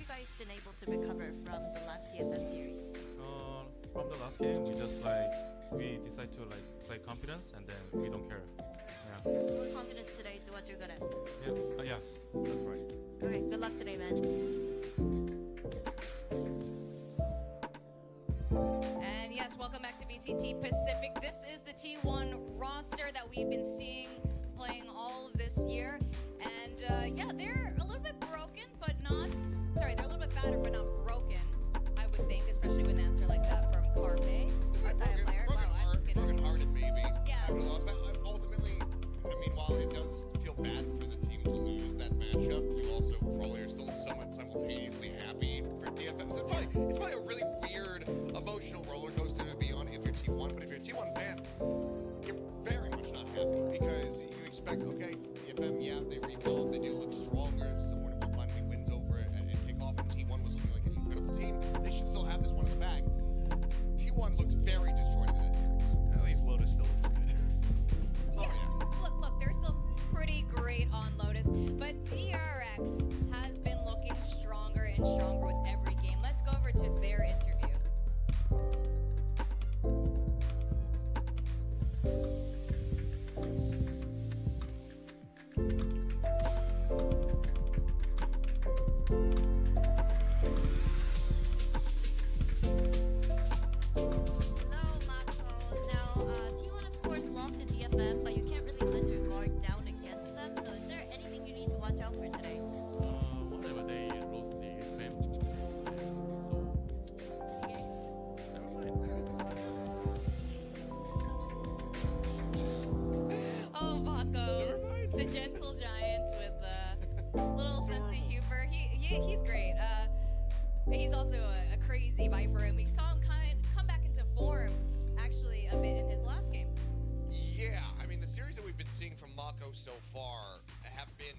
you guys been able to recover from the last DFM series? From the last game, we decide to play confidence, and then we don't care. Yeah. More confidence today to what you're good at. Yeah, that's right. Okay, good luck today, man. And yes, welcome back to VCT Pacific. This is the T1 roster that we've been seeing playing all of this year. And yeah, they're a little bit broken, but not, sorry, they're a little bit battered, but not broken, I would think, especially with an answer like that from Carpe. Broken-hearted, maybe. Yeah. Ultimately, I mean, while it does feel bad for the team to lose that matchup, you also probably are still somewhat simultaneously happy for DFM. So it's probably a really weird emotional roller coaster to be on if you're T1, but if you're T1 fan, you're very much not happy because you expect, okay, DFM, yeah, they rebuild, they do look stronger, still winning finally wins over it and kickoff, and T1 was looking like an incredible team. They should still have this one in the bag. T1 looked very disjointed in that series. At least Lotus still looks good. Yeah. Look, they're still pretty great on Lotus, but DRX has been looking stronger and stronger with every game. Let's go over to their interview. Whenever they lose the game, so never mind. Oh, Mako, the gentle giant with a little sense of humor. He's great. He's also a crazy viper, and we saw him come back into form actually a bit in his last game. Yeah, I mean, the series that we've been seeing from Mako so far have been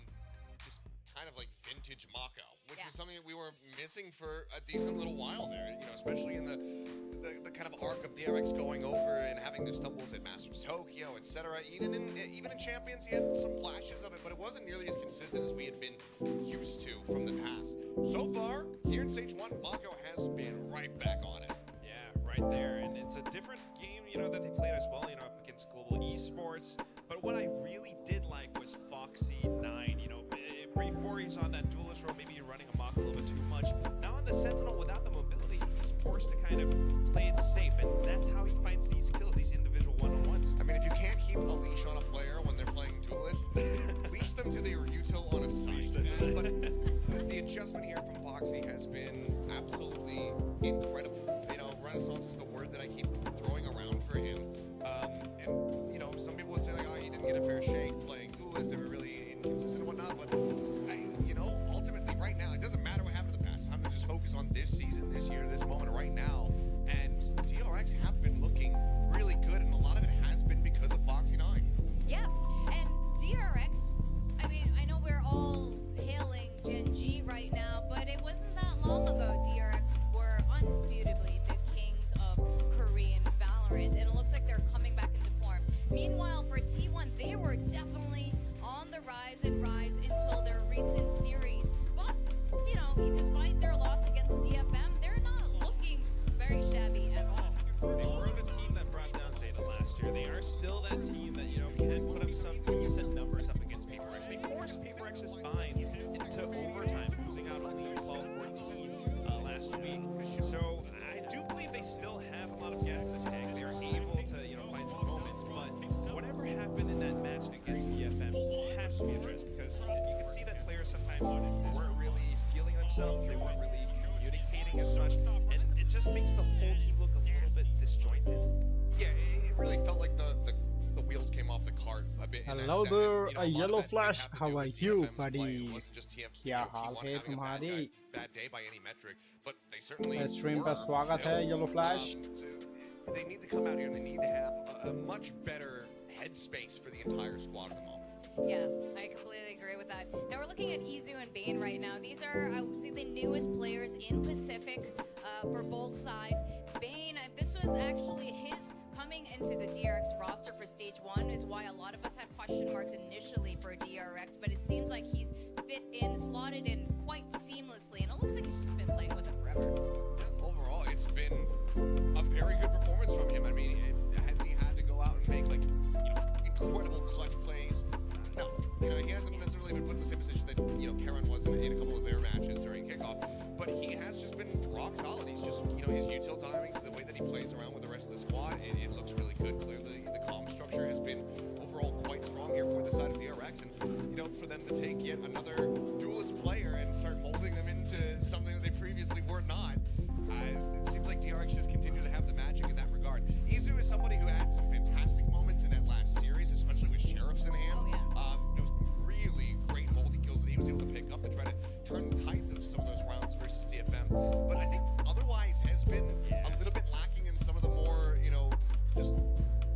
just kind of like vintage Mako, which was something that we were missing for a decent little while there, you know, especially in the kind of arc of DRX going over and having the stumbles at Masters Tokyo, etc. Even in Champions, he had some flashes of it, but it wasn't nearly as consistent as we had been used to from the past. So far, here in Stage 1, Mako has been right back on it. Yeah, right there. And it's a different game, you know, that they played as well, you know, up against Global Esports. But what I really did like was Foxy9, you know, before he's on that duelist role, maybe you're running amok a little bit too much. Now on the Sentinel, without the mobility, he's forced to kind of play it safe, and that's how he finds these kills, these individual one-on-ones. I mean, if you can't keep a leash on a player when they're playing duelist, leash them to their util on a site. But the adjustment here from Foxy has been absolutely incredible. You know, Renaissance is the word that I keep throwing around for him. And, you know, some people would say, like, oh, he didn't get a fair shake playing duelist. They were really inconsistent and whatnot. But, you know, ultimately, right now, it doesn't matter what happened in the past. Time to just focus on this season, this year, this moment, right now. And DRX have been looking really good, and a lot of it has been because of Foxy9. Yeah, and DRX, I mean, I know we're all hailing Gen G right now, but it wasn't that long ago DRX were undisputably the kings of Korean Valorant, and it looks like they're coming back into form. Meanwhile, for T1, they were definitely on the rise and rise until their recent series. But, you know, despite their loss against DFM, they're not looking very shabby at all. They were the team that brought down Zeta last year. They are still that team that, you know, can put up some decent numbers up against PaperX. They forced PaperX's bind into overtime, losing out only 12-14 last week. So I do believe they still have a lot of gas to tank. They are able to, you know, find some moments. But whatever happened in that match against DFM has to be addressed, because you can see that players sometimes weren't really feeling themselves. They weren't really communicating as much, and it just makes the whole team look a little bit disjointed. Yeah, it really felt like the wheels came off the cart a bit. Hello there, a yellow flash. How are you, buddy? क्या हाल है तुम्हारी? Stream पर स्वागत है yellow flash. They need to come out here and they need to have a much better headspace for the entire squad at the moment. Yeah, I completely agree with that. Now we're looking at Izu and Bane right now. These are, I would say, the newest players in Pacific for both sides. Bane, this was actually his coming into the DRX roster for Stage 1 is why a lot of us had question marks initially for DRX, but it seems like he's fit in, slotted in quite seamlessly, and it looks like he's but he has just been rock solid. He's just, you know, his util timings, the way that he plays around with the rest of the squad, it looks really good. Clearly, the comm structure has been overall quite strong here for the side of DRX, and you know, for them to take yet another duelist player and start molding them into something that they previously were not. It seems like DRX just continue to have the magic in that regard. Izu is somebody who had some fantastic moments in that last series, especially with Sheriffs in hand. Oh, yeah. It was really great multi-kills that he was able to pick up to try to turn the tides of some of those rounds versus DFM. But I think otherwise has been a little bit lacking in some of the more, you know, just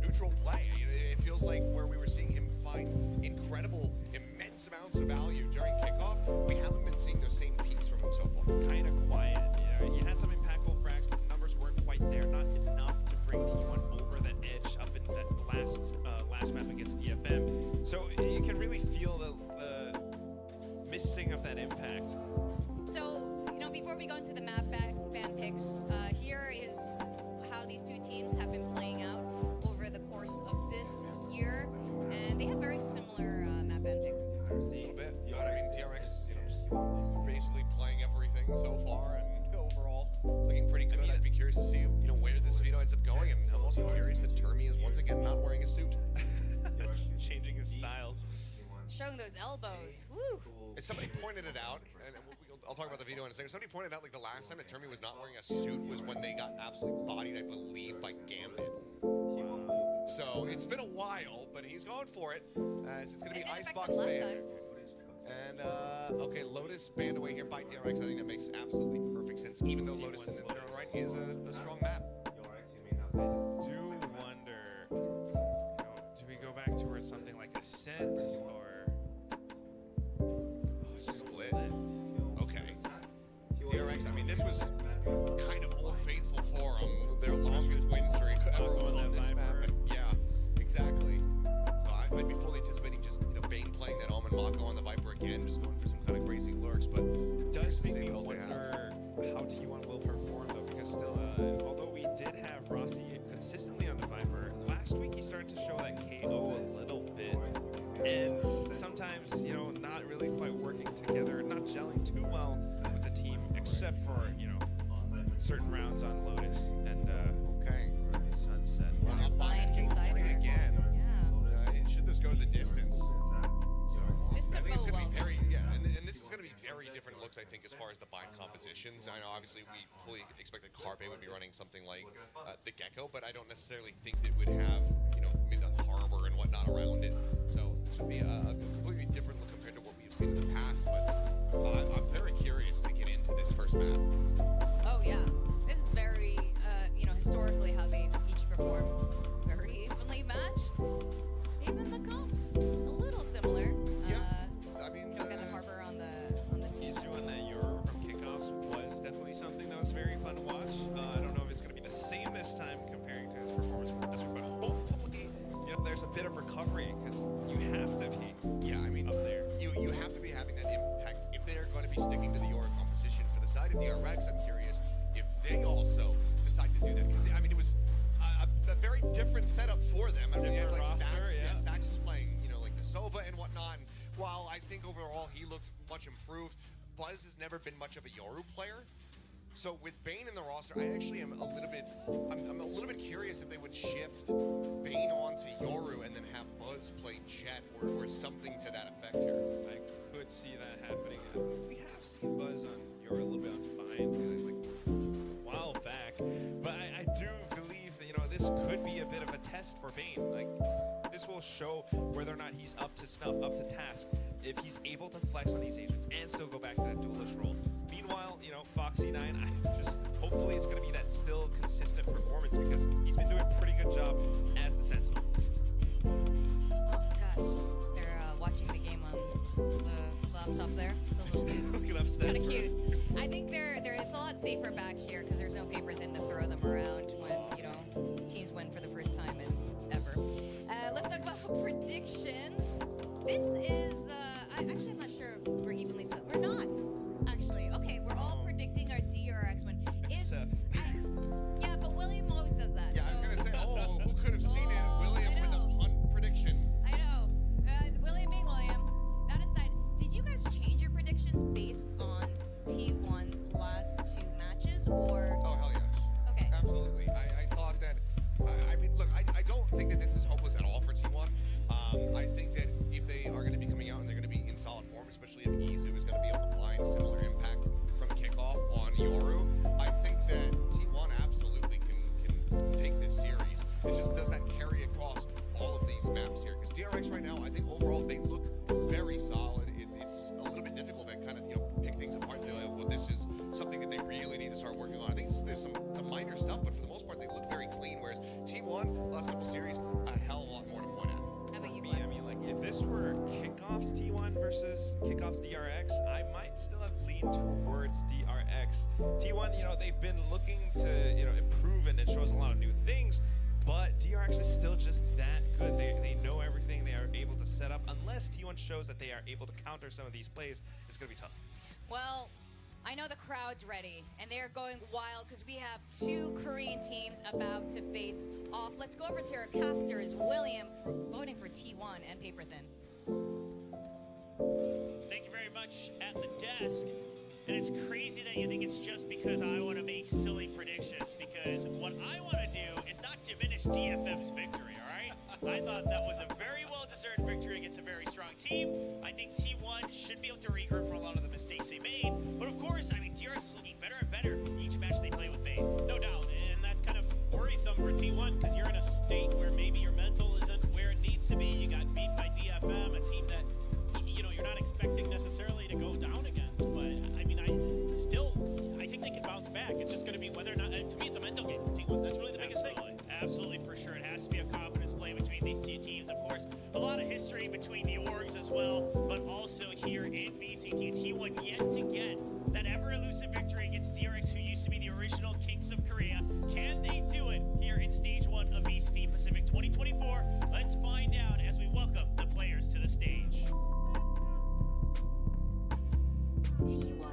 neutral play. It feels like where we were seeing him find incredible, immense amounts of value during kickoff, we haven't been seeing those same peaks from him so far. Kind of quiet. You know, he had some impactful frags, but the numbers weren't quite there. Not enough to bring T1 over that edge up in that last map against DFM. So you can really feel the missing of that impact. So, you know, before we go into the map ban picks, here is how these two teams have been playing out over the course of this year, and they have very similar map ban picks. A little bit, but I mean, DRX, you know, just basically playing everything so far, and overall looking pretty good. I'd be curious to see, you know, where this veto ends up going, and I'm also curious that Termi is once again not wearing a suit. Changing his style. Showing those elbows. Woo! And somebody pointed it out, and I'll talk about the video in a second. Somebody pointed out, like, the last time that Termi was not wearing a suit was when they got absolutely bodied, I believe, by Gambit. So it's been a while, but he's going for it. As it's going to be It didn't affect Icebox them last banned. time. And, okay, Lotus banned away here by DRX. I think that makes absolutely perfect sense, even though Lotus in their own right is a strong map. Do wonder, you know, do we go back towards something like Ascent or Split. Okay. DRX, I mean, this was kind of Old Faithful for them. Their longest win streak ever was on this map. Yeah, exactly. So I'd be fully anticipating just, you know, Bane playing that Omen Mako on the Viper again, just going for some kind of crazy lurks, but it does curious to make see me what else they have. wonder how T1 will perform though, because still, although we did have Rossi consistently on the Viper, last week he started to show that KO a little bit, and sometimes, you know, not really quite working together, not gelling too well with the team, except for, you know, certain rounds on Lotus and Okay. Sunset. Well, up by Bind King decider. Free again. Yeah. Should this go to the distance? So This I could think it's go going to be well. very, and this is going to be very different looks, I think, as far as the bind compositions. I know, obviously, we fully expect that Carpe would be running something like the Gecko, but I don't necessarily think that it would have, you know, maybe the harbor and whatnot around it. So this would be a completely different look compared to what we've seen in the past. But I'm very curious to get into this first map. Oh yeah, this is very, you know, historically how they've each performed. Very evenly matched. Even the comps a little similar. I mean, You know, kind of harbor on the team. He's doing that Euro from kickoffs was definitely something that was very fun to watch. I don't know if it's going to be the same this time comparing to his performance from this week, but hopefully, you know, there's a bit of recovery because you have to be I mean, up there. you have to be having that impact if they're going to be sticking to the Euro composition. For the side of the DRX, I'm curious if they also decide to do that, because I mean, it was a very different setup for them. I mean, you had like Different Stax, roster, yeah. Stax was playing, you know, like the Sova and whatnot. And while I think overall he looked much improved, Buzz has never been much of a Yoru player. So with Bane in the roster, I actually am a little bit, I'm a little bit curious if they would shift Bane onto Yoru and then have Buzz play Jet or something to that effect here. I could see that happening. We have seen Buzz on Euro a little bit on Vine, like a while back, but I do believe that, you know, this could be a bit of a test for Bane. Like, this will show whether or not he's up to snuff, up to task, if he's able to flex on these agents and still go back to that duelist role. Meanwhile, you know, Foxy9, hopefully it's going to be that still consistent performance, because he's been doing a pretty good job as the Sentinel. Oh gosh, they're watching the game on the laptop there. The little dudes. Looking up stats Kind of cute. first. I think it's a lot safer back here because there's no paper thin to throw them around when, you know, teams win for the first time in ever. Let's talk about predictions. This is I'm not sure if we're evenly split. We're not actually. Okay, we're all predicting our DRX win. Except. Yeah, but William always does that. Yeah, I was so- gonna say, who could have seen it? Oh, William I with know. a punt prediction. I know. William being William. That aside, did you guys change your predictions based on T1's last lean towards DRX. T1, they've been looking to, improve and it shows a lot of new things, but DRX is still just that good. They know everything. They are able to set up. Unless T1 shows that they are able to counter some of these plays, it's going to be tough. Well, I know the crowd's ready, and they're going wild because we have two Korean teams about to face off. Let's go over to our casters, William, voting for T1 and Paper Thin. Thank you very much at the desk. And it's crazy that you think it's just because I want to make silly predictions, because what I want to do is not diminish DFM's victory, all right? I thought that was a very well-deserved victory against a very strong team. I think T1 should be able to regroup from a lot of the mistakes they made. But of course, DRX is looking better and better each match they play with Bane. No doubt, and that's kind of worrisome for T1 because you're in a state where maybe your mental isn't where it needs to be. You got beat by DFM, a team that you're not expecting necessarily to go down against. But I think they can bounce back. It's just going to be whether or not. To me, it's a mental game for T1. That's really the biggest thing. Absolutely, for sure. It has to be a confidence play between these two teams. Of course, a lot of history between the orgs as well, but also here in VCT. T1 yet to get that ever-elusive victory against DRX, who used to be the original Kings of Korea. Can they do it here in Stage 1 of VCT Pacific 2024? Let's find out as we welcome the players to the stage. T1.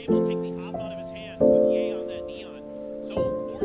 able to take the op out of his hands with Ye on that neon. So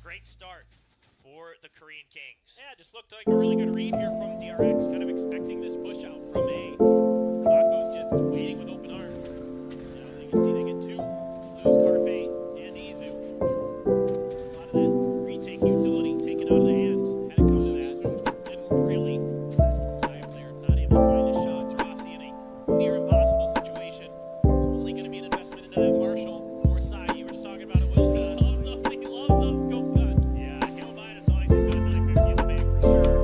great start for the Korean Kings. Yeah, just looked like a really good read here from DRX, kind of expecting this push out from A. Baco's just waiting with open arms. Yeah, you can see they get two, lose Carpe and Izu. A lot of that retake utility taken out of the hands. Had it come to that, didn't really. Side player not able to find his shots. Rossi in a near impossible situation. Only going to be an investment into that Marshall. Or Sai, you were just talking about it, Will. He loves those scope guns. Yeah, Joe Midas always has got a 950 in the bag for sure.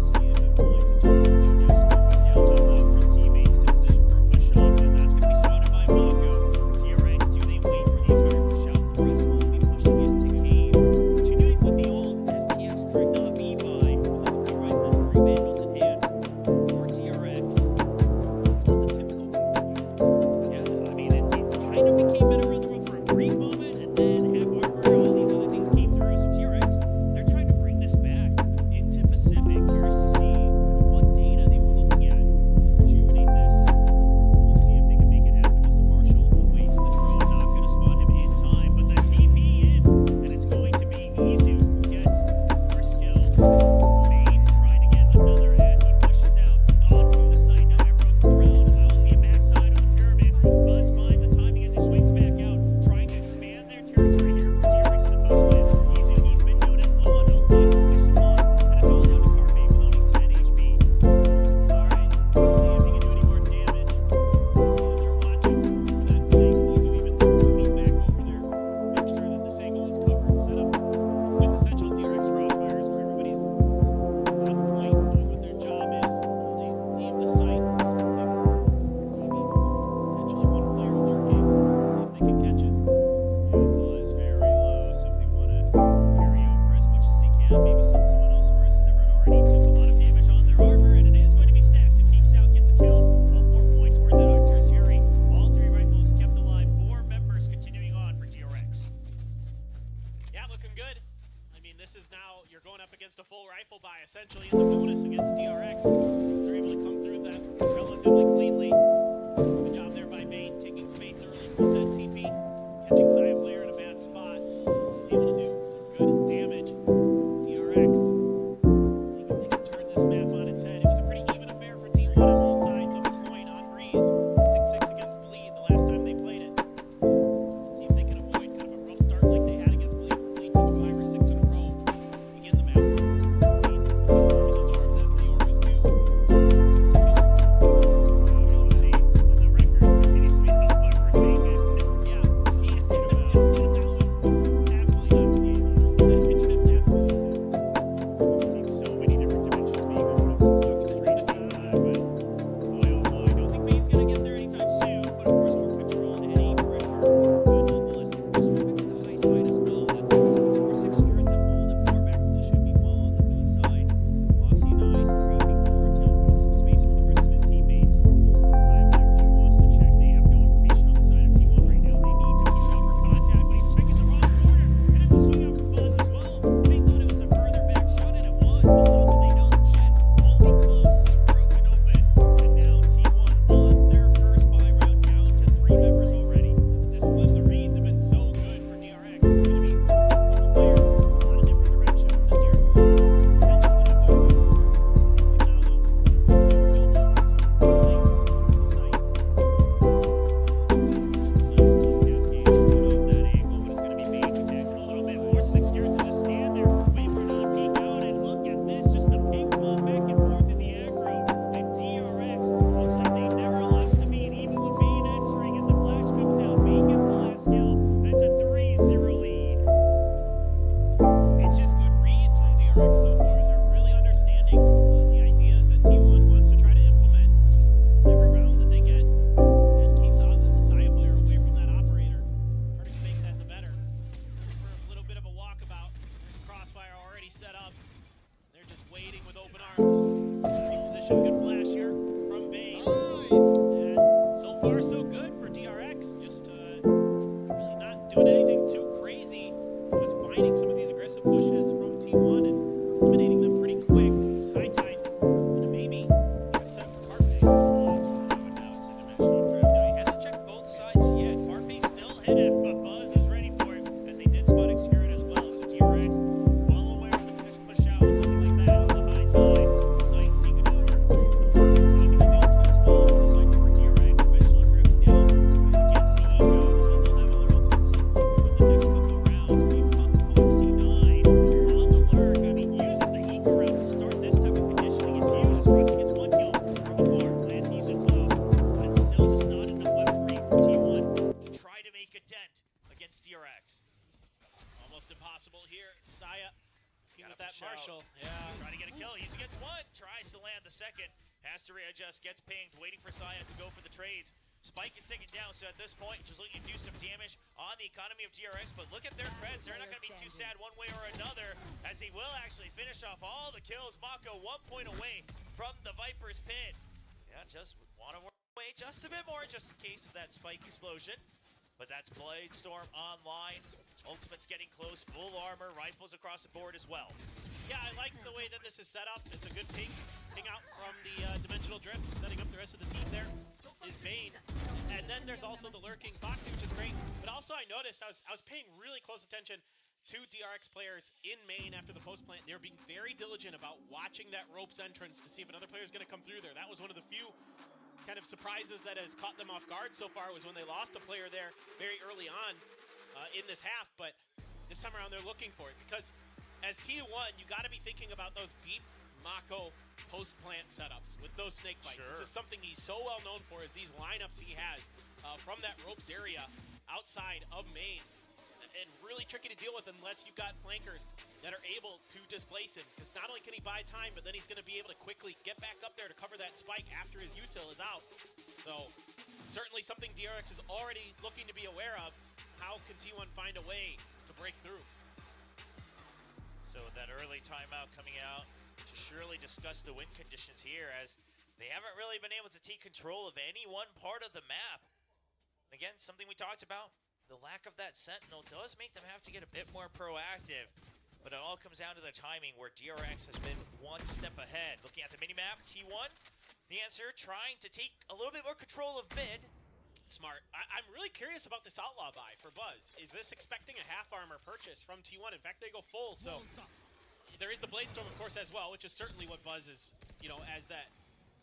See if it points a target. Just scoping down top left for his teammates to position for a push up, and that's going to be spotted by Mako. DRX, do they wait for the entire push out? Chris will be pushing it to Cave. Continuing with the old FPX could not be by with the 3 rifles, 3 vandals in hand for DRX. It's not the typical game. Yes, I mean, it kind of became better on the road for a brief moment, and then halfway where all these other things came through. So DRX, they're trying to bring this back into Pacific. Curious to see what data they were looking at to rejuvenate this. We'll see if they can make it happen. Mr. Marshall awaits the drone, not going to spot him in time, but the TP in, and it's going to be Izu who gets the first kill. Main trying to get another as he pushes out onto the site. Now everyone around out the backside of the pyramids. Buzz finds the timing as he swings back out, trying to expand their territory here for DRX in the post win. Izu, he's been doing it low on no clock, finish him off, and it's all down to Carpe with only 10 HP. Alright, let's see if he can do any more damage. They're watching for that flank. Izu even took me back over there, make sure that this angle is covered and set up. Quintessential DRX crossfires where everybody's on point, knowing what their job is. They leave the site, expecting maybe potentially one player lurking. See if they can catch it. Alpha is very low, so if they want to carry over as much as they can, maybe send someone else first, as everyone already took a lot of damage on their armor, and it is going to be Stacks who peeks out, gets a kill. 1 more point towards that Archer's Fury. All 3 rifles kept alive. 4 members continuing on for DRX. Yeah, looking good. I mean, this is now, you're going up against a full rifle buy, essentially, in the bonus against DRX. So they're able to come through that relatively cleanly. Good job there by Bane, taking space early with that TP, catching Saya player in a bad spot. Able to do some good damage. DRX, seeing if they can turn this map on its head. It was a pretty even affair for Team 1 on both sides of its point on Breeze. 6-6 against Bleed the last time they played it. See if they can avoid kind of a rough start like they had against Bleed. Bleed took 5 or 6 in a row to begin the map. Bleed warming those arms as the Orcas do. We'll see. And the record continues to be held by Forsaken. Yeah, he is that was absolutely nuts. Just absolutely We've seen so many different dimensions being opened up since Dr. Strange came alive, but boy oh boy. I don't think Bane's gonna get there anytime soon, but of course more control and any pressure. But nonetheless, distributing to the high side as well. That's 4-6 security to hold and 4 back position. Meanwhile, on the B side, Foxy 9 creeping forward to open up some space for the rest of his teammates. Side player he wants to check. They have no information on the side of T1 right now. They need to push out for contact, but he's checking the wrong corner. And it's a swing out for Buzz as well. They thought it was a further back shot, and it was, but little did they know that Jet only close, sight broken open. And now T1 on their first buy round, down to 3 members already. The discipline and the reads have been so good for DRX. It's going to be little players, a lot of different directions that DRX is potentially going to have to go for. But now, though, they're building to playing the site. Push the site, still cascade, coming off that angle, but it's going to be Bane who takes it a little bit more secure to just stand there, wait for another peek out, and look at this, just the ping pong back and forth in the aggro. And DRX looks like they never lost a beat, even with Bane entering as the flash comes out. Bane gets the last kill, and it's a 3-0 lead. It's just good reads from DRX so far. They're really understanding the ideas that T1 wants to try to implement. Every round that they get, that keeps the Saya player away from that operator. Harder to make that, the better. For a little bit of a walkabout. possible here. Saya Gotta with that push out. Marshall. Yeah. Trying to get a kill. Easy gets one. Tries to land the second. Has to readjust. Gets pinged. Waiting for Saya to go for the trades. Spike is taken down, so at this point, just looking to do some damage on the economy of DRX, but look at their creds. They're not going to be too sad one way or another, as they will actually finish off all the kills. Mako 1 point away from the Viper's pit. Yeah, just want to work away just a bit more, just in case of that Spike explosion. But that's Bladestorm online. Ultimate's getting close, full armor, rifles across the board as well. Yeah, I like the way that this is set up. It's a good ping out from the Dimensional Drift. Setting up the rest of the team there is Bane. And then there's also the lurking Foxy, which is great. But also I noticed, I was paying really close attention to DRX players in main after the post plant. They were being very diligent about watching that ropes entrance to see if another player is going to come through there. That was one of the few kind of surprises that has caught them off guard so far, was when they lost a player there very early on in this half. But this time around, they're looking for it, because as T1, you got to be thinking about those deep Mako post-plant setups with those snake bites. Sure. This is something he's so well known for, is these lineups he has from that ropes area outside of main. And really tricky to deal with unless you've got flankers that are able to displace him, because not only can he buy time, but then he's going to be able to quickly get back up there to cover that spike after his util is out. So certainly something DRX is already looking to be aware of. How can T1 find a way to break through? So that early timeout coming out to surely discuss the win conditions here, as they haven't really been able to take control of any one part of the map. And again, something we talked about, the lack of that sentinel does make them have to get a bit more proactive. But it all comes down to the timing, where DRX has been one step ahead. Looking at the minimap, T1, the answer, trying to take a little bit more control of mid. Smart. I'm really curious about this Outlaw buy for Buzz. Is this expecting a half armor purchase from T1? In fact, they go full, so there is the Bladestorm, of course, as well, which is certainly what Buzz is, you know, as that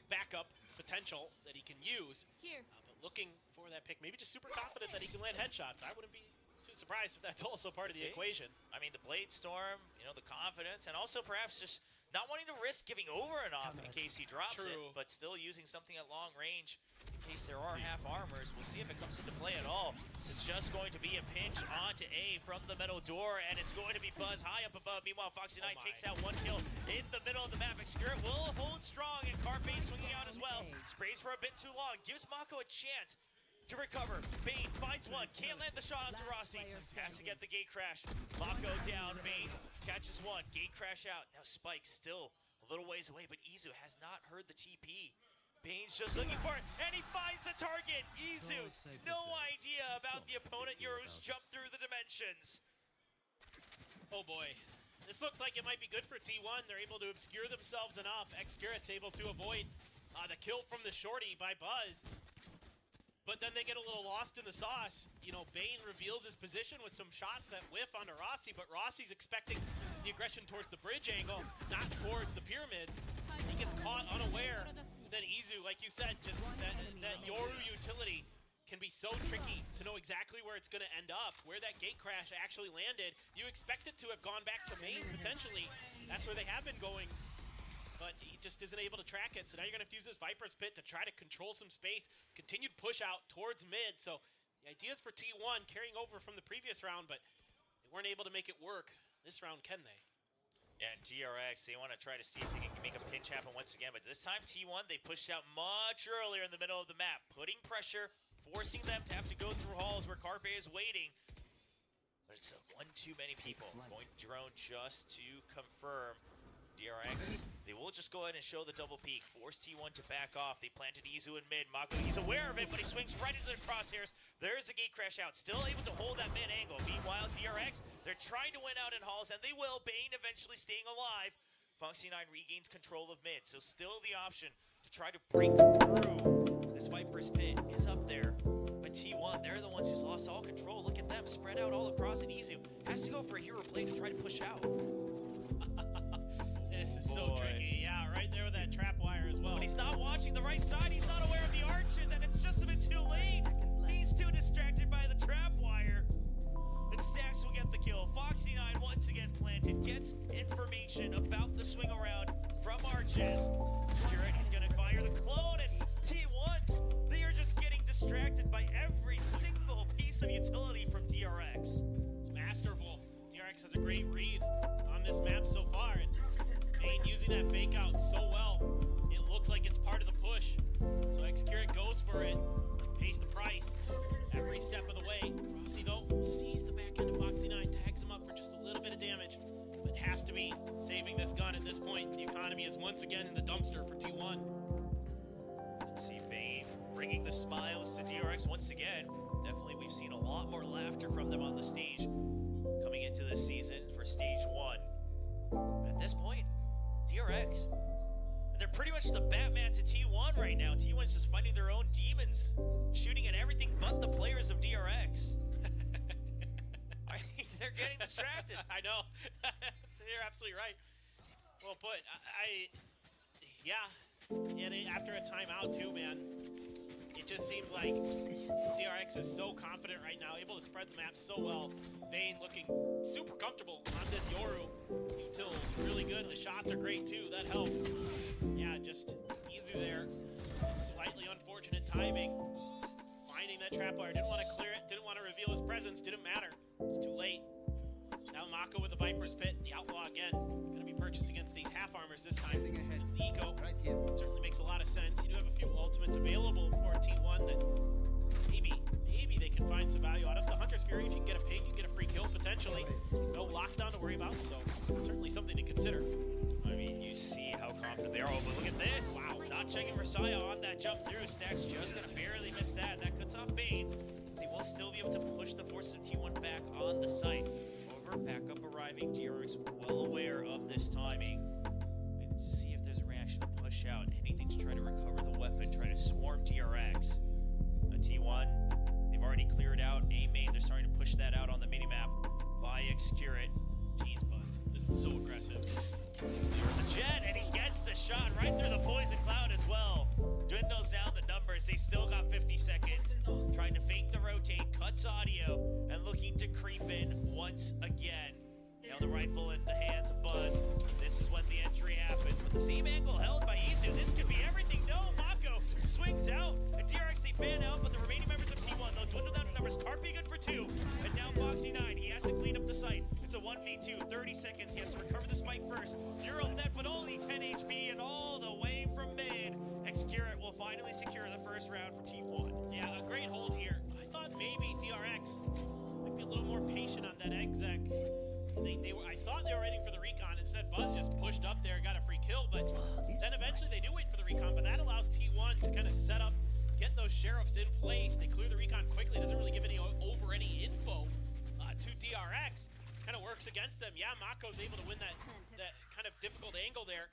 backup potential that he can use. Here. But looking for that pick, maybe just super confident that he can land headshots. I wouldn't be too surprised if that's also part of the equation. I mean, the Bladestorm, you know, the confidence, and also perhaps just not wanting to risk giving over an op in case he drops it, but still using something at long range in case there are half armors. We'll see if it comes into play at all. So it's just going to be a pinch onto A from the middle door, and it's going to be Buzz high up above. Meanwhile, Foxy Knight takes out one kill in the middle of the map. Excurrent will hold strong, and Carpe swinging out as well. Sprays for a bit too long, gives Mako a chance to recover. Bane finds one, can't land the shot onto Rossi. Has to get the gate crash. Mako down, Bane catches one, gate crash out. Now Spike still a little ways away, but Izu has not heard the TP. Bane's just looking for it, and he finds the target. Izu, no idea about the opponent. Euros jump through the dimensions. Oh boy. This looked like it might be good for T1. They're able to obscure themselves enough. Excurrent's able to avoid the kill from the shorty by Buzz. But then they get a little lost in the sauce. You know, Bane reveals his position with some shots that whiff onto Rossi, but Rossi's expecting the aggression towards the bridge angle, not towards the pyramid. He gets caught unaware. Then Izu, like you said, just that Yoru utility can be so tricky to know exactly where it's going to end up, where that gate crash actually landed. You expect it to have gone back to main, potentially. That's where they have been going. But he just isn't able to track it, so now you're going to have to use this Viper's Pit to try to control some space. Continued push out towards mid, so the idea is for T1 carrying over from the previous round, but they weren't able to make it work. This round, can they? Yeah, and DRX, they want to try to see if they can make a pinch happen once again, but this time T1, they pushed out much earlier in the middle of the map, putting pressure, forcing them to have to go through halls where Carpe is waiting. But it's one too many people. Going drone just to confirm. DRX, they will just go ahead and show the double peek, force T1 to back off. They planted Izu in mid. Mako, he's aware of it, but he swings right into the crosshairs. There's a gate crash out, still able to hold that mid angle. Meanwhile, DRX, they're trying to win out in halls, and they will. Bane eventually staying alive. Foxy 9 regains control of mid, so still the option to try to break through. This Viper's Pit is up there, but T1, they're the ones who's lost all control. Look at them, spread out all across, and Izu has to go for a hero play to try to push out. This is so tricky. Yeah, right there with that trap wire as well. But he's not watching the right side. He's not aware of the arches, and it's just a bit too late. He's too distracted by the trap wire. And Stacks will get the kill. Foxy 9 once again planted. Gets information about the swing around from arches. Security's going to fire the clone, and T1, they are just getting distracted by every single piece of utility from DRX. It's masterful. DRX DRX has a great read on this map so far, and Bane using that fake out so well. It looks like it's part of the push. So Xcurate goes for it, pays the price every step of the way. Rossi though sees the back end of Foxy9, tags him up for just a little bit of damage, but has to be saving this gun at this point. The economy is once again in the dumpster for T1. You can see Bane bringing the smiles to DRX once again. Definitely, we've seen a lot more laughter from them on the stage coming into this season for stage 1. At this point, DRX, they're pretty much the Batman to T1 right now. T1's just fighting their own demons, shooting at everything but the players of DRX. I mean, they're getting distracted. I know. You're absolutely right. Well put. After a timeout too, man. It just seems like DRX is so confident right now, able to spread the map so well. Bane looking super comfortable on this Yoru. Util really good. The shots are great too. That helps. Yeah, just Izu there. Slightly unfortunate timing. Finding that trap wire. Didn't want to clear it. Didn't want to reveal his presence. Didn't matter. It's too late. Now Mako with the Viper's Pit. The Outlaw again. Going to be purchased against these half armors this time. It's the Eco. Certainly makes a lot of sense. You do have a few ultimates available for T1 that maybe they can find some value out of. The Hunter's Fury, if you can get a ping, you can get a free kill potentially. No lockdown to worry about, so certainly something to consider. I mean, you see how confident they are. Oh, but look at this. Wow. Not checking for Saya on that jump through. Stack's just going to barely miss that. That cuts off Bane. They will still be able to push the forces of T1 back on the site. However, backup arriving. DRX well aware of this timing. And see if there's a reaction to push out. Anything to try to recover the weapon. Try to swarm DRX. A T1, they've already cleared out A main. They're starting to push that out on the minimap by Xcurate. Jeez, Buzz. This is so aggressive. The Jet, and he gets the shot right through the poison cloud as well. Dwindles down the numbers. They still got 50 seconds. Trying to fake the rotate, cuts audio, and looking to creep in once again. Now the rifle in the hands of Buzz. This is when the entry happens. With the same angle held by Izu, this could be everything. No, Mako swings out, and DRX they fan out, but the remaining members of T1, they'll dwindle down to numbers. Carpe good for 2, and now Foxy9, he has to clean up the site. It's a 1v2, 30 seconds. He has to recover the spike first. 0 dead, but only 10 HP, and all the way from mid. Xcurate will finally secure the first round for T1. Yeah, a great hold here. I thought maybe DRX might be a little more patient on that exec. I thought they were waiting for the recon. Instead, Buzz just pushed up there, got a free kill, but then eventually they do wait for the recon, but that allows T1 to kind of set up, get those sheriffs in place. They clear the recon quickly. Doesn't really give any info to DRX. Kind of works against them. Yeah, Mako's able to win that kind of difficult angle there.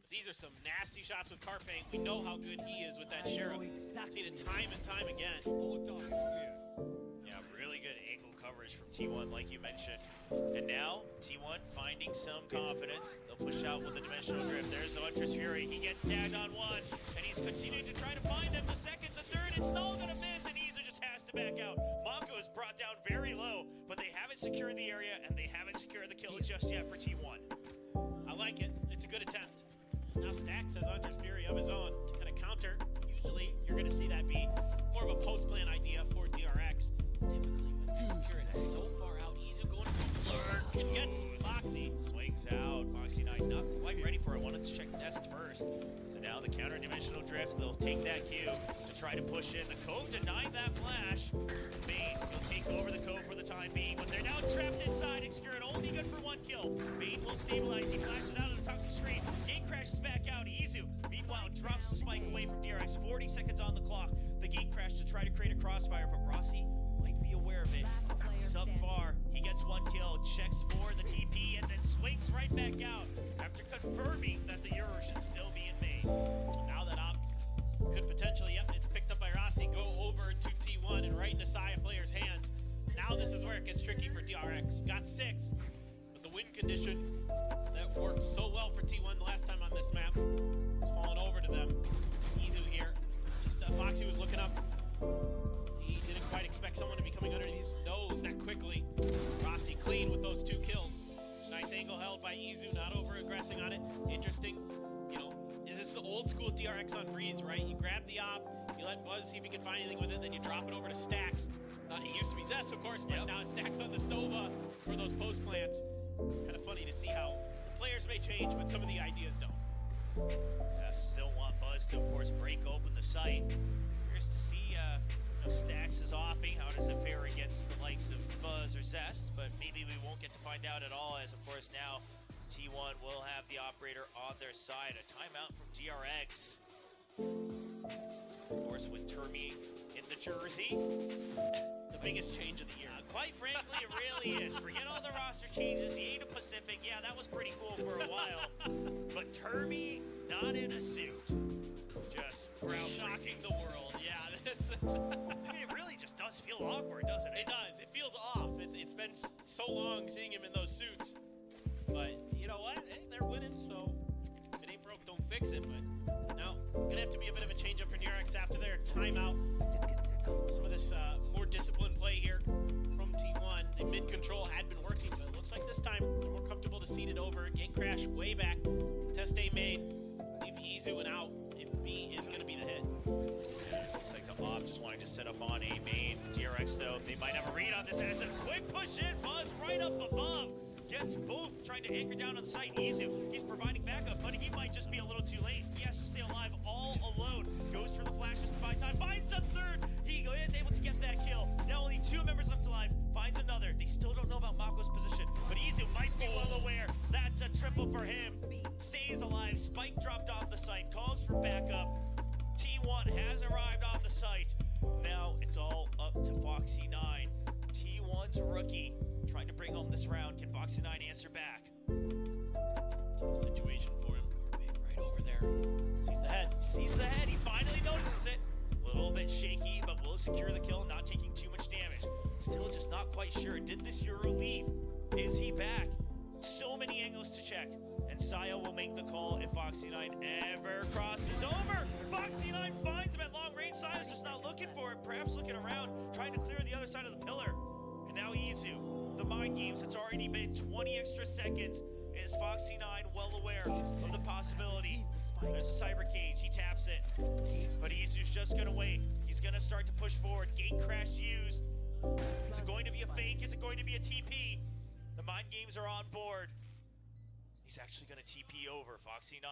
These are some nasty shots with Carpe. We know how good he is with that sheriff. Seen it time and time again. Yeah, really good angle coverage from T1, like you mentioned. And now, T1 finding some confidence. They'll push out with the Dimensional Drift. There's the Hunter's Fury. He gets tagged on one, and he's continuing to try to find him. The second, the third, it's all gonna miss, and Izu just has to back out. Mako is brought down very low, but they haven't secured the area, and they haven't secured the kill just yet for T1. I like it. It's a good attempt. Now Stax has Hunter's Fury of his own to kind of counter. Usually, you're going to see that be more of a post-plan idea for DRX. Typically, when Xcurate is so far out, Izu going for Blur and gets Foxy. Swings out. Foxy9 not quite ready for it. Wanted to check Nest first. So now the counter-dimensional drifts. They'll take that Q to try to push in. The Cove denied that flash. Bane will take over the Cove for the time being, but they're now trapped inside. Xcurate only good for 1 kill. Bane will stabilize. He flashes out of the toxic screen. Gate crashes back out. Izu, meanwhile, drops the spike away from DRX. 40 seconds on the clock. The gate crash to try to create a crossfire, but Rossi might be aware of it. He's up far. He gets 1 kill, checks for the TP, and then swings right back out after confirming that the Euro should still be in main. Now that op could potentially, it's picked up by Rossi, go over to T1 and right into Saya player's hands. Now this is where it gets tricky for DRX. Got 6, but the win condition that worked so well for T1 the last time on this map is falling over to them. Izu here. Just Foxy was looking up. He didn't quite expect someone to be coming under his nose that quickly. Rossi clean with those 2 kills. Nice angle held by Izu, not over-aggressing on it. Interesting. This is the old school DRX on reads, right? You grab the op, you let Buzz see if he can find anything with it, then you drop it over to Stax. It used to be Zest, of course, but now it stacks on the Sova for those post plants. Kind of funny to see how the players may change, but some of the ideas don't. Still want Buzz to, of course, break open the site. Curious to see Stacks is offing. How does it fare against the likes of Buzz or Zest? But maybe we won't get to find out at all, as of course now T1 will have the operator on their side. A timeout from DRX. Of course, with Termi in the jersey. The biggest change of the year. Quite frankly, it really is. Forget all the roster changes. The Ada Pacific, yeah, that was pretty cool for a while. But Termi, not in a suit. Just Shocking the world. Yeah. I mean, it really just does feel awkward, doesn't it? It does. It feels off. It's been so long seeing him in those suits. But you know what? Hey, they're winning, so if it ain't broke, don't fix it. But now, gonna have to be a bit of a change up for DRX after their timeout. Some of this more disciplined play here from T1. The mid control had been working, but it looks like this time they're more comfortable to seed it over. Gate crash way back. Test A made. Leave Izu and out. If B is gonna be the hit. Looks like the Ob just wanting to set up on A main. DRX, though, they might have a read on this as a quick push in. Buzz right up above. Gets both trying to anchor down on the site. Izu, he's providing backup, but he might just be a little too late. He has to stay alive all alone. Goes for the flashes to buy time. Finds a third. He is able to get that kill. Now only 2 members left alive. Finds another. They still don't know about Mako's position, but Izu might be well aware. That's a triple for him. Stays alive. Spike dropped off the site. Calls for backup. T1 has arrived on the site. Now it's all up to Foxy9. T1's rookie trying to bring home this round. Can Foxy9 answer back? Tough situation for him. Right over there. Sees the head. Sees the head. He finally notices it. A little bit shaky, but will secure the kill, not taking too much damage. Still just not quite sure. Did this Euro leave? Is he back? So many angles to check. And Saya will make the call if Foxy9 ever crosses over. Foxy9 finds him at long range. Saya's just not looking for it. Perhaps looking around, trying to clear the other side of the pillar. And now Izu, the mind games. It's already been 20 extra seconds. Is Foxy9 well aware of the possibility? There's a cyber cage. He taps it. But Izu's just going to wait. He's going to start to push forward. Gate crash used. Is it going to be a fake? Is it going to be a TP? The mind games are on board. He's actually going to TP over Foxy9.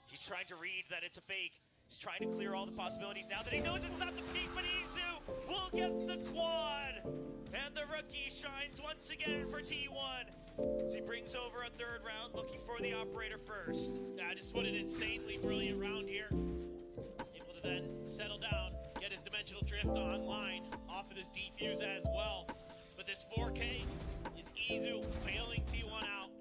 He's trying to read that it's a fake. He's trying to clear all the possibilities now that he knows it's not the peak, but Izu will get the quad. And the rookie shines once again for T1 as he brings over a third round, looking for the operator first. Yeah, just what an insanely brilliant round here. Able to then settle down, get his dimensional drift online off of this defuse as well. But this 4K is Izu bailing T1 out.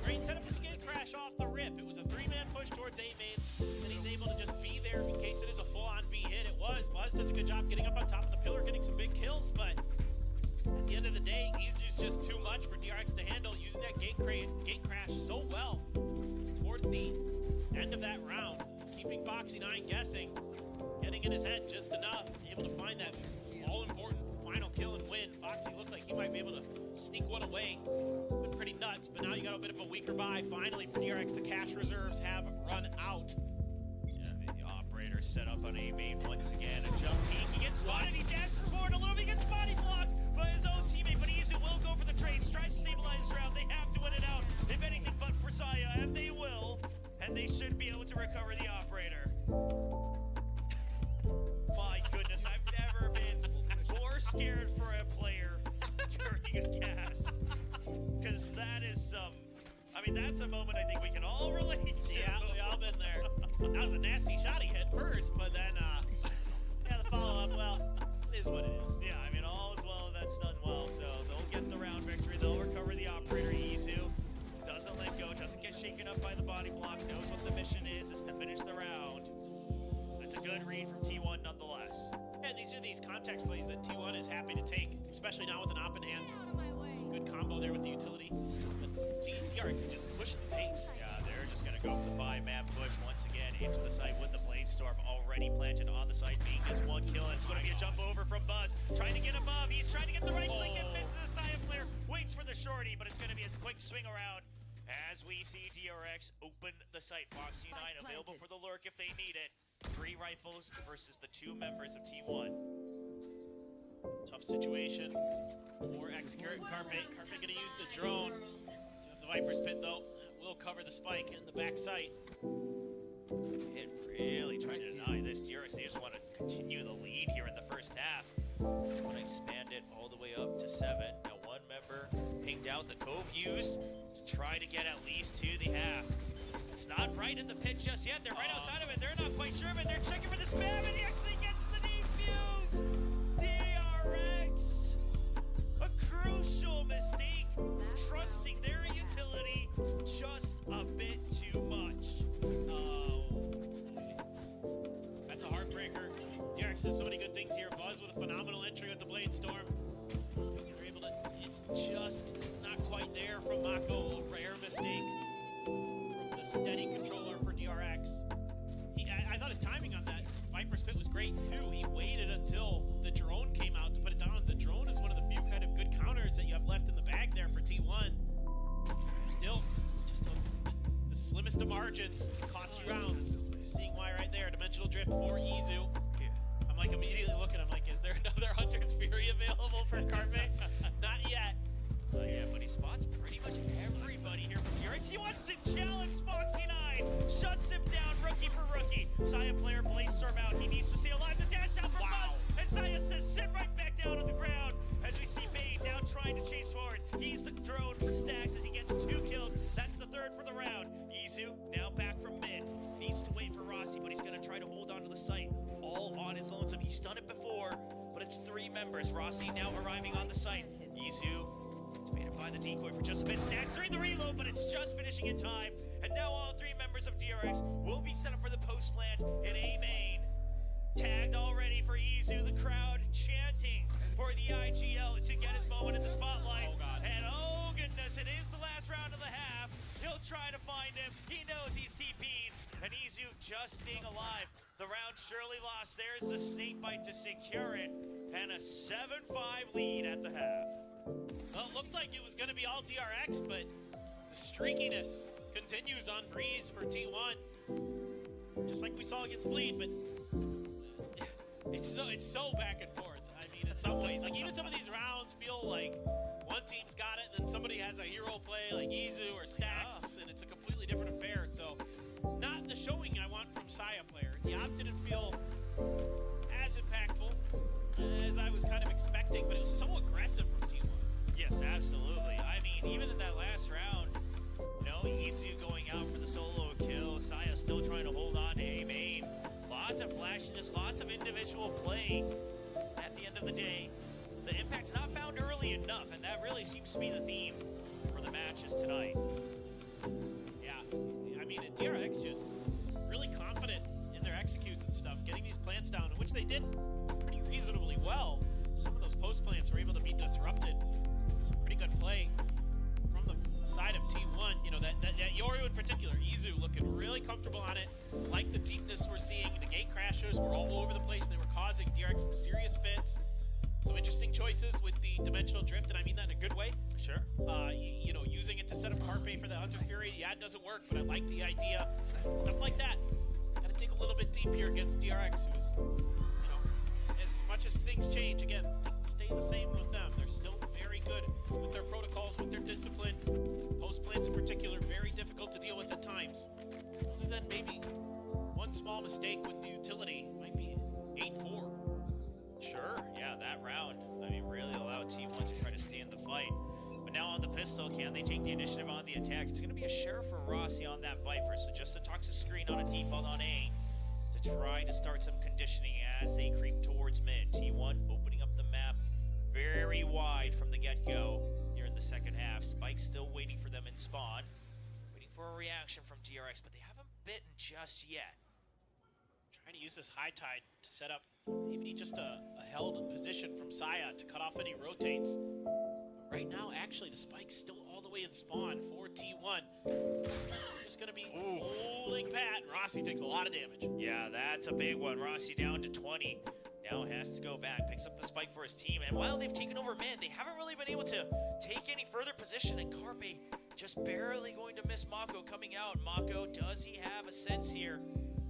Great setup to get crash off the rip. It was a 3-man push towards A main. Then he's able to just be there in case it is a full-on B hit. It was. Buzz does a good job getting up on top of the pillar, getting some big kills, but at the end of the day, Izu's just too much for DRX to handle, using that gate crash so well towards the end of that round, keeping Foxy9 guessing, getting in his head just enough, able to find that all-important final kill and win. Foxy looked like he might be able to sneak one away. It's been pretty nuts, but now you got a bit of a weaker buy. Finally, for DRX, the cash reserves have run out. Yeah, the operator set up on A main once again. A jump peek. He gets spotted. He dashes forward a little bit. He gets body blocked by his own teammate, but Izu will go for the trade. Tries to stabilize this round. They have to win it out, if anything but for Saya, and they will. And they should be able to recover the operator. My goodness, I've never been more scared for a player during a cast. Because that is some, I mean, that's a moment I think we can all relate to. Yeah, we all been there. That was a nasty shot he hit first, but then, yeah, the follow-up, well, it is what it is. Yeah, I mean, all is well that's done well, so they'll get the round victory. They'll recover the operator. Izu doesn't let go, doesn't get shaken up by the body block, knows what the mission is to finish the round. But it's a good read from T1 nonetheless. And these are these context plays that T1 is happy to take, especially now with an op in hand. Out of my way. Good combo there with the utility. But DRX is just pushing the pace. Yeah, they're just going to go for the 5-man push once again into the site with the Blade Storm already planted on the site. Being gets one kill, and it's going to be a jump over from Buzz. Trying to get above. He's trying to get the right click and misses the Saya player. Waits for the shorty, but it's going to be a quick swing around as we see DRX open the site. Foxy9 available for the lurk if they need it. 3 rifles versus the 2 members of T1. Tough situation for Execute and Carpe. Carpe gonna use the drone. The Viper's Pit though will cover the spike in the back sight. It really tried to deny this. DRX, they just want to continue the lead here in the first half. Want to expand it all the way up to 7. Now one member pinged out the Cove used to try to get at least to the half. It's not right in the pit just yet. They're right outside of it. They're not quite sure of it. They're checking for the spam, and he actually gets the defuse. DRX, a crucial mistake, trusting their utility just a bit too much. Oh, that's a heartbreaker. DRX does so many good things here. Buzz with a phenomenal entry with the Blade Storm. They're able to, it's just not quite there from Mako. A rare mistake from the steady controller for DRX. I thought his timing on that Viper's Pit was great too. He waited until the drone came out to put it down. The drone is one of the few kind of good counters that you have left in the bag there for T1. Still, just the slimmest of margins, cost you rounds. Seeing why right there, Dimensional Drift for Izu. I'm like immediately looking, I'm like, is there another Hunter's Fury available for Carpe? Not yet. Yeah, but he spots pretty much everybody here from DRX. He wants to challenge Foxy9. Shuts him down, rookie for rookie. Saya player Blade Storm out. He needs to stay alive. The dash out for Buzz. And Saya says, sit right back down on the ground. As we see Bane now trying to chase forward. He's the drone for Stacks as he gets 2 kills. That's the 3rd for the round. Izu now back from mid. Needs to wait for Rossi, but he's going to try to hold on to the site. All on his lonesome. He's done it before, but it's 3 members. Rossi now arriving on the site. Izu, it's made it by the decoy for just a bit. Stacks during the reload, but it's just finishing in time. And now all 3 members of DRX will be set up for the post plant in A main. Tagged already for Izu. The crowd chanting for the IGL to get his moment in the spotlight. Oh, God. And oh goodness, it is the last round of the half. He'll try to find him. He knows he's TP'd. And Izu just staying alive. The round surely lost. There's the snake bite to secure it. And a 7-5 lead at the half. Well, it looked like it was going to be all DRX, but the streakiness continues on Breeze for T1. Just like we saw against Bleed, but it's so back and forth. I mean, in some ways, like even some of these rounds feel like one team's got it, and then somebody has a hero play like Izu or Stacks, and it's a completely different affair. So, not the showing I want from Saya player. The op didn't feel as impactful as I was kind of expecting, but it was so aggressive from T1. Yes, absolutely. I mean, even in that last round, you know, Izu going out for the solo kill, Saya still trying to hold on to A main. Lots of flashiness, lots of individual play. At the end of the day, the impact's not found early enough, and that really seems to be the theme for the matches tonight. Yeah, I mean, DRX just really confident in their executes and stuff, getting these plants down, which they did pretty reasonably well. Some of those post plants were able to be disrupted. Some pretty good play from the side of T1. You know, that Yoru in particular, Izu looking really comfortable on it. Like the deepness we're seeing, the gate crashers were all over the place. They were causing DRX some serious fits. Some interesting choices with the dimensional drift, and I mean that in a good way. Sure. You know, using it to set up Carpe for the Hunter's Fury, yeah, it doesn't work, but I like the idea. Stuff like that. Gotta dig a little bit deep here against DRX, who's, you know, as much as things change, again, things stay the same with them. They're still very good with their protocols, with their discipline. Post plants in particular, very difficult to deal with at times. Other than maybe one small mistake with the utility, might be 8-4. Sure, yeah, that round, I mean, really allowed T1 to try to stay in the fight. But now on the pistol, can they take the initiative on the attack? It's going to be a sheriff for Rossi on that Viper, so just a toxic screen on a default on A to try to start some conditioning as they creep towards mid. T1 opening up the map very wide from the get-go here in the second half. Spike's still waiting for them in spawn, waiting for a reaction from DRX, but they haven't bitten just yet. Trying to use this high tide to set up maybe just a held position from Saya to cut off any rotates. Right now, actually, the spike's still all the way in spawn for T1. Just going to be holding pat, and Rossi takes a lot of damage. Yeah, that's a big one. Rossi down to 20. Now has to go back, picks up the spike for his team, and while they've taken over mid, they haven't really been able to take any further position, and Carpe just barely going to miss Mako coming out. Mako, does he have a sense here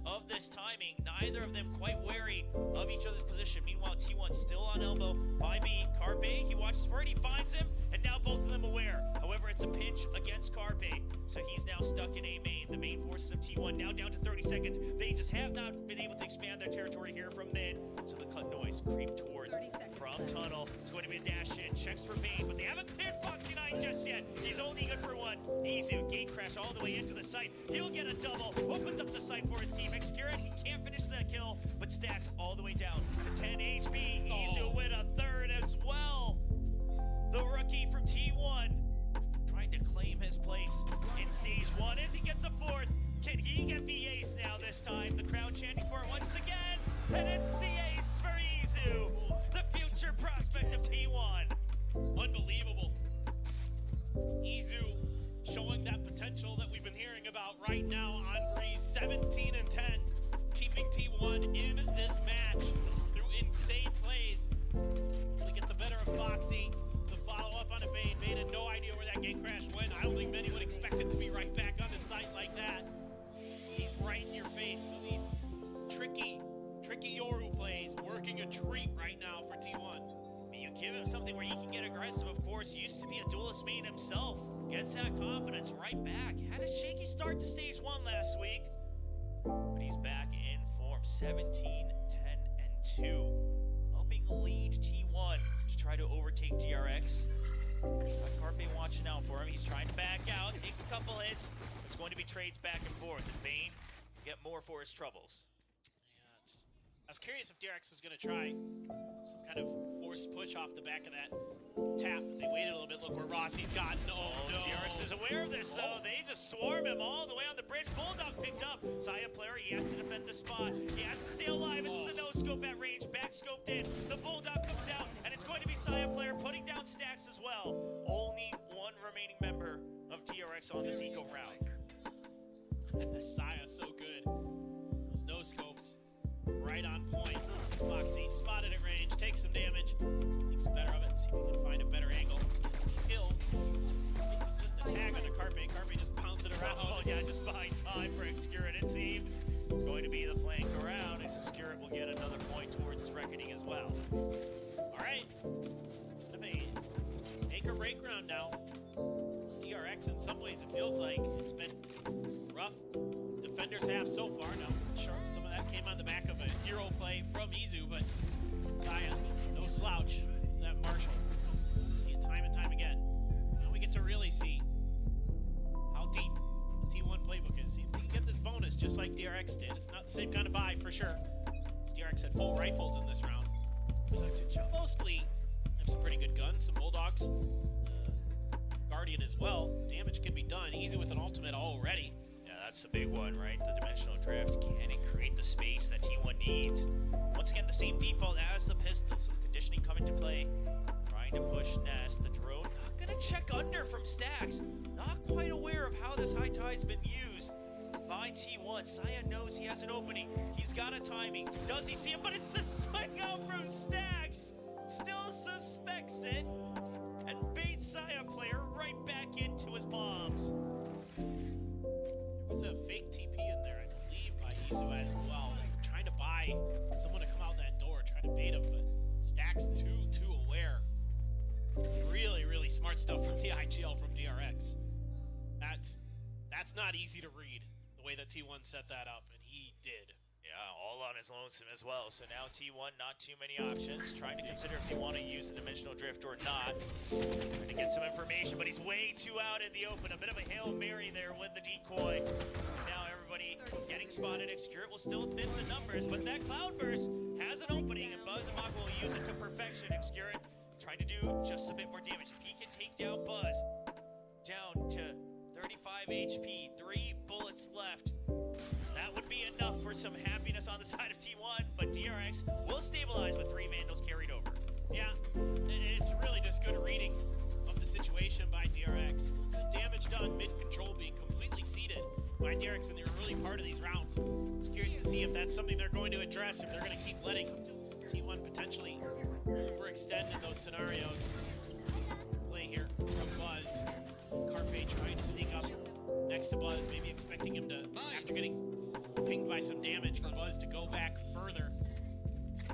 of this timing. Neither of them quite wary of each other's position. Meanwhile, T1 still on elbow by B. Carpe, he watches for it, he finds him, and now both of them aware. However, it's a pinch against Carpe, so he's now stuck in A main. The main forces of T1 now down to 30 seconds. They just have not been able to expand their territory here from mid, so the cut noise creep towards from tunnel. It's going to be a dash in, checks for Bane, but they haven't cleared Foxy 9 just yet. He's only good for one. Izu, gate crash all the way into the site. He'll get a double, opens up the site for his team. Excuret, he can't finish that kill, but stacks all the way down to 10 HP. Izu with a third as well. The rookie from T1 trying to claim his place in stage one as he gets a fourth. Can he get the ace now this time? The crowd chanting for it once again, and it's the ace for Izu, the future prospect of T1. Unbelievable. Izu showing that potential that we've been hearing about right now on Breeze. 17 and 10, keeping T1 in this match through insane plays. We get the better of Foxy. The follow up on a Bane. Bane had no idea where that gate crash went. I don't think many would expect it to be right back on the site like that. He's right in your face. So these tricky Yoru plays working a treat right now for T1. You give him something where he can get aggressive, of course. Used to be a duelist main himself. Gets that confidence right back. Had a shaky start to stage one last week, but he's back in form. 17, 10, and 2. Helping lead T1 to try to overtake DRX. Carpe watching out for him. He's trying to back out. Takes a couple hits. It's going to be trades back and forth. And Bane get more for his troubles. I was curious if DRX was going to try some kind of forced push off the back of that tap. They waited a little bit. Look where Rossi's gotten. Oh, no. DRX is aware of this, though. They just swarm him all the way on the bridge. Bulldog picked up. Saya player, he has to defend the spot. He has to stay alive. It's the no-scope at range. Back scoped in. The Bulldog comes out, and it's going to be Saya player putting down stacks as well. Only one remaining member of DRX on this eco round. Saya so good. Those no-scopes. Right on point. Foxy spotted at range, takes some damage, thinks better of it, see if he can find a better angle. Kill. Just a tag on the Carpe. Carpe just pounds it around. Oh, yeah, just buying time for Excuret, it seems. It's going to be the flank around, as Excuret will get another point towards his reckoning as well. All right. Make or break round now. DRX, in some ways, it feels like it's been rough. Defenders have so far. Now, sure, some of that came on the back of a hero play from Izu, but Saya, no slouch. That Marshall. See it time and time again. Now we get to really see how deep the T1 playbook is. See if we can get this bonus just like DRX did. It's not the same kind of buy for sure. DRX had full rifles in this round. Mostly have some pretty good guns, some Bulldogs. Guardian as well. Damage can be done. Easy with an ultimate already. That's the big one, right? The dimensional drift. Can it create the space that T1 needs? Once again, the same default as the pistol, so conditioning coming to play. Trying to push Nest. The drone not gonna check under from stacks. Not quite aware of how this high tide's been used by T1. Saya knows he has an opening. He's got a timing. Does he see it? But it's the swing out from stacks. Still suspects it. And baits Saya player right back into his bombs. There was a fake TP in there, I believe, by Izu as well. Trying to buy someone to come out that door, trying to bait him, but Stacks too aware. Really, really smart stuff from the IGL from DRX. That's not easy to read, the way that T1 set that up, and he did. Yeah, all on his lonesome as well. So now T1, not too many options. Trying to consider if they want to use the dimensional drift or not. Trying to get some information, but he's way too out in the open. A bit of a Hail Mary there with the decoy. Now everybody getting spotted. Excuret will still thin the numbers, but that Cloudburst has an opening, and Buzz and Mach will use it to perfection. Excuret trying to do just a bit more damage. If he can take down Buzz, down to 35 HP, 3 bullets left. That would be enough for some happiness on the side of T1, but DRX will stabilize with 3 Vandals carried over. Yeah, it's really just good reading of the situation by DRX. Good damage done, mid-control being completely seated by DRX in the early part of these rounds. Just curious to see if that's something they're going to address, if they're going to keep letting T1 potentially overextend in those scenarios. Play here from Buzz. Carpe trying to sneak up next to Buzz, maybe expecting him to, after getting pinged by by some damage for Buzz to go back further.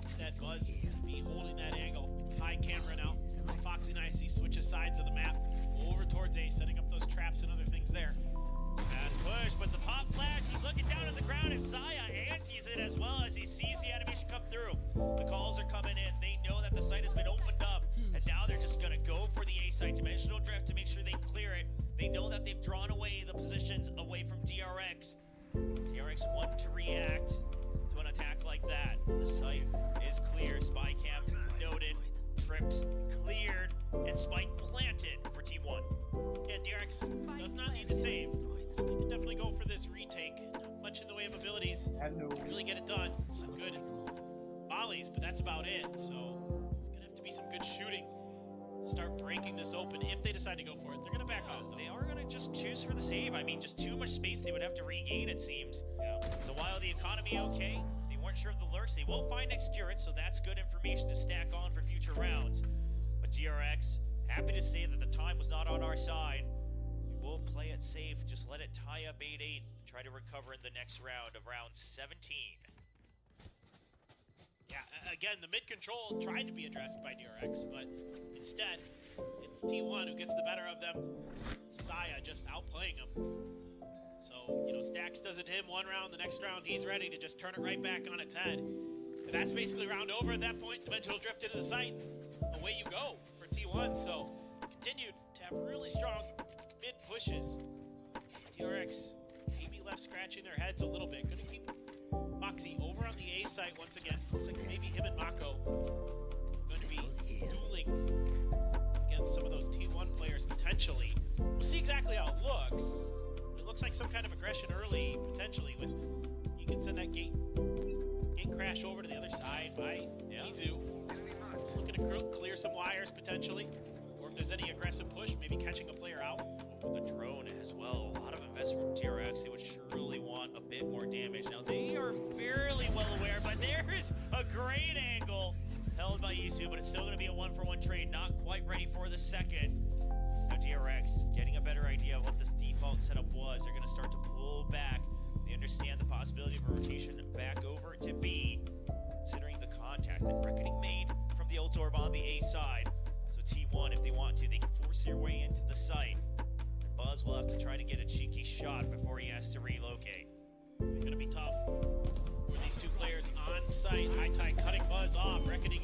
Instead, Buzz be holding that angle. High camera now. Foxy and Icy switches sides of the map over towards A, setting up those traps and other things there. Fast push, but the pop flash, he's looking down at the ground, and Saya antis it as well as he sees the animation come through. The calls are coming in. They know that the site has been opened up, and now they're just going to go for the A site. Dimensional drift to make sure they clear it. They know that they've drawn away the positions away from DRX. DRX want to react to an attack like that. The site is clear. Spy cam noted. Trips cleared. And spike planted for Team 1. Yeah, DRX does not need to save. So they can definitely go for this retake. Not much in the way of abilities. Hello. Really get it done. Some good volleys, but that's about it. So it's going to have to be some good shooting to start breaking this open if they decide to go for it. They're going to back off, though. They are going to just choose for the save. I mean, just too much space they would have to regain, it seems. Yeah. So while the economy okay, they weren't sure of the lurks. They will find next turret, so that's good information to stack on for future rounds. But DRX, happy to say that the time was not on our side. We will play it safe. Just let it tie up 8-8 and try to recover in the next round of round 17. Yeah, again, the mid-control tried to be addressed by DRX, but instead, it's T1 who gets the better of them. Saya just outplaying him. So, you know, Stacks does it to him one round, the next round he's ready to just turn it right back on its head. And that's basically round over at that point. Dimensional drift into the site. Away you go for T1. So, continued to have really strong mid pushes. DRX maybe left scratching their heads a little bit. Gonna keep Foxy over on the A site once again. Looks like maybe him and Mako going to be dueling against some of those T1 players potentially. We'll see exactly how it looks. It looks like some kind of aggression early, potentially, with you can send that gate crash over to the other side by Izu. Just looking to clear some wires potentially, or if there's any aggressive push, maybe catching a player out. With the drone as well, a lot of investment from DRX. They would surely want a bit more damage. Now they are fairly well aware, but there's a great angle held by Isu, but it's still going to be a 1-for-1 trade. Not quite ready for the second. Now DRX getting a better idea of what this default setup was. They're going to start to pull back. They understand the possibility of a rotation back over to B, considering the contact and reckoning made from the ult orb on the A side. So T1, if they want to, they can force their way into the site. And Buzz will have to try to get a cheeky shot before he has to relocate. It's going to be tough for these two players on site. High Tide cutting Buzz off, reckoning